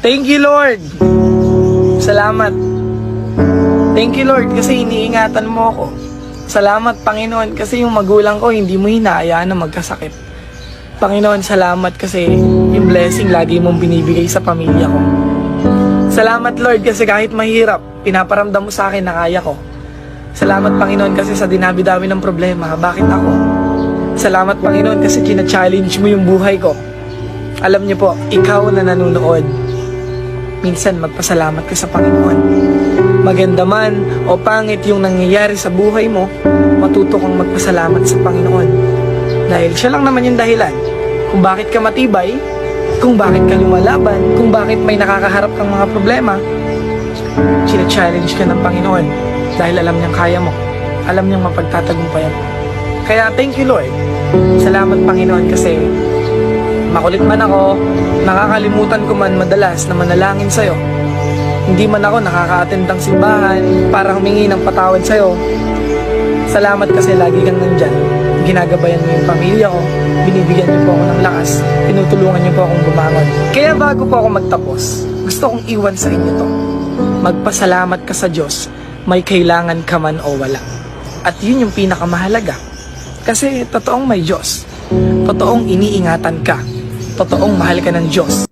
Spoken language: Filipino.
Thank you, Lord. Salamat. Thank you, Lord, kasi iniingatan mo ako. Salamat, Panginoon, kasi yung magulang ko hindi mo hinahayaan na magkasakit. Panginoon, salamat kasi yung blessing lagi mong binibigay sa pamilya ko. Salamat, Lord, kasi kahit mahirap, pinaparamdam mo sa akin na kaya ko. Salamat, Panginoon, kasi sa dinabi-dami ng problema, bakit ako? Salamat, Panginoon, kasi kina-challenge mo yung buhay ko. Alam niyo po, ikaw na nanonood, minsan magpasalamat ka sa Panginoon. Maganda man o pangit yung nangyayari sa buhay mo, matuto kang magpasalamat sa Panginoon. Dahil siya lang naman yung dahilan kung bakit ka matibay, kung bakit ka lumalaban, kung bakit may nakakaharap kang mga problema. China-challenge ka ng Panginoon dahil alam niyang kaya mo, alam niyang mapagtatagumpayan. Kaya thank you, Lord. Salamat, Panginoon, kasi makulit man ako, nakakalimutan ko man madalas na manalangin sa'yo. Hindi man ako nakaka-attend ng simbahan para humingi ng patawad sa'yo. Salamat kasi lagi kang nandyan. Ginagabayan mo yung pamilya ko, binibigyan niyo po ako ng lakas, tinutulungan niyo po akong bumangon. Kaya bago po ako magtapos, gusto kong iwan sa inyo to. Magpasalamat ka sa Diyos, may kailangan ka man o wala. At yun yung pinakamahalaga. Kasi totoong may Diyos, totoong iniingatan ka, totoong mahal ka ng Diyos.